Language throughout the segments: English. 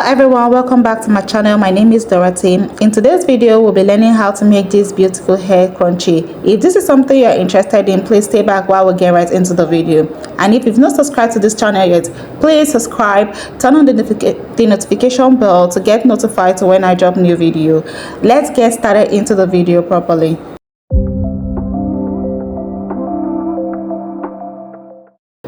Everyone, welcome back to my channel. My name is Dorothy. In today's video we'll be learning how to make this beautiful hair crunchy. If this is something you're interested in, please stay back while we get right into the video. And if you've not subscribed to this channel yet, please subscribe, turn on the notification bell to get notified when I drop new video. Let's get started into the video properly.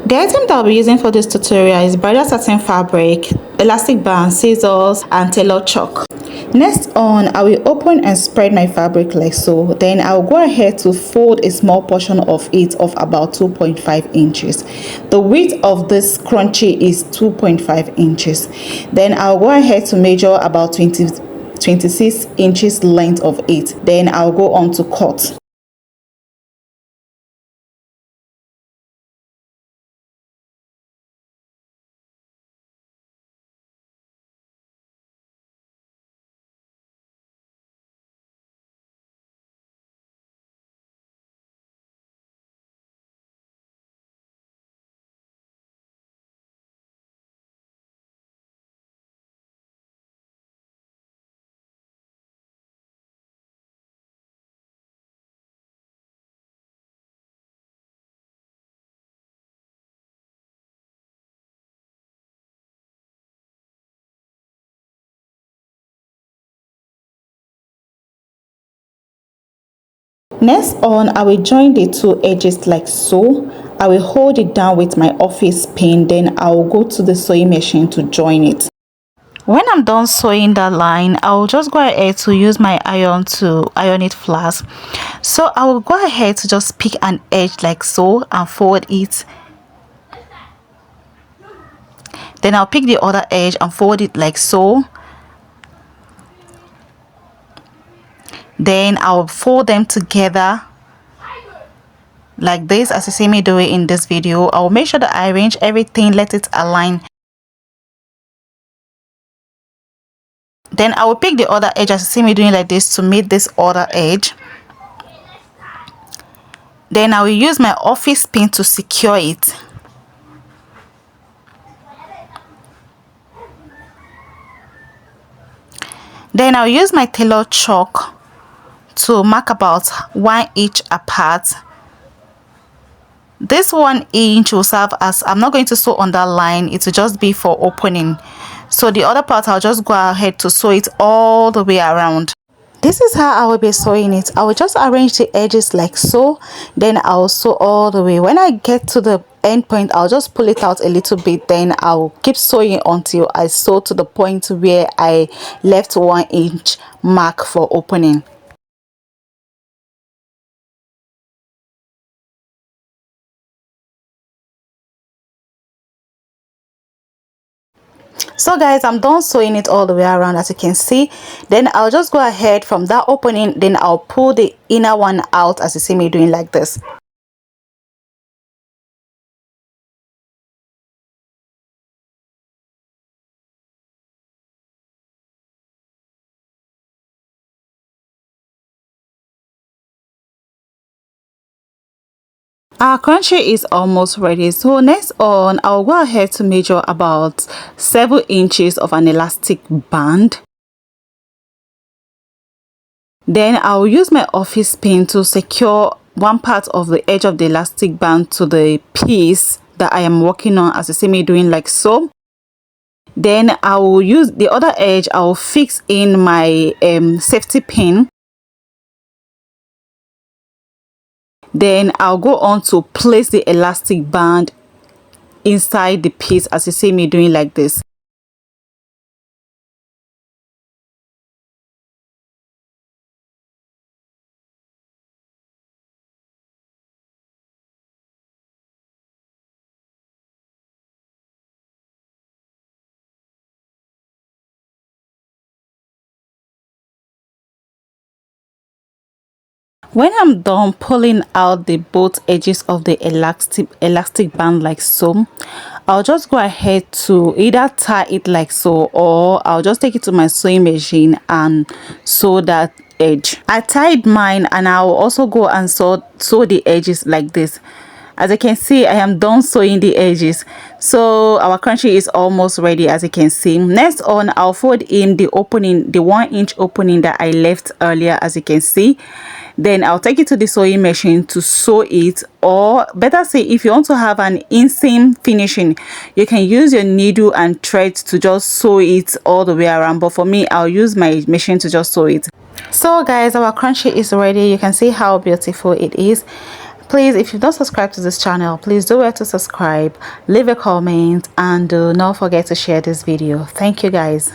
The item that I'll be using for this tutorial is bridal satin fabric, elastic band, scissors, and tailor chalk. Next on, I will open and spread my fabric like so. Then I'll go ahead to fold a small portion of it of about 2.5 inches. The width of this scrunchie is 2.5 inches. Then I'll go ahead to measure about 26 inches length of it. Then I'll go on to cut. Next on, I will join the two edges like so. I will hold it down with my office pin, then I will go to the sewing machine to join it. When I'm done sewing that line, I will just go ahead to use my iron to iron it flat. So I will go ahead to just pick an edge like so and fold it. Then I'll pick the other edge and fold it like so. Then I'll fold them together like this, as you see me do it in this video. I'll make sure that I arrange everything, let it align. Then I will pick the other edge, as you see me doing like this, to meet this other edge. Then I will use my office pin to secure it. Then I'll use my tailor chalk to mark about 1 inch apart. This 1 inch will serve as, I'm not going to sew on that line, it will just be for opening. So the other part, I'll just go ahead to sew it all the way around. This is how I will be sewing it. I will just arrange the edges like so, then I'll sew all the way. When I get to the end point, I'll just pull it out a little bit, then I'll keep sewing until I sew to the point where I left 1 inch mark for opening. So guys, I'm done sewing it all the way around, as you can see. Then I'll just go ahead from that opening, then I'll pull the inner one out, as you see me doing like this. Our crunchy is almost ready. So next on, I'll go ahead to measure about 7 inches of an elastic band. Then I'll use my office pin to secure one part of the edge of the elastic band to the piece that I am working on, as you see me doing like so. Then I will use the other edge, I will fix in my safety pin. Then I'll go on to place the elastic band inside the piece, as you see me doing like this. When I'm done pulling out the both edges of the elastic band like so, I'll just go ahead to either tie it like so, or I'll just take it to my sewing machine and sew that edge. I tied mine, and I'll also go and sew the edges like this. As you can see, I am done sewing the edges, so our scrunchie is almost ready. As you can see, next on, I'll fold in the opening, the 1-inch opening that I left earlier. As you can see, then I'll take it to the sewing machine to sew it, or better say, if you want to have an inseam finishing, you can use your needle and thread to just sew it all the way around, but for me, I'll use my machine to just sew it. So guys, our scrunchie is ready. You can see how beautiful it is. Please, if you've not subscribed to this channel, please do well to subscribe, leave a comment, and do not forget to share this video. Thank you guys.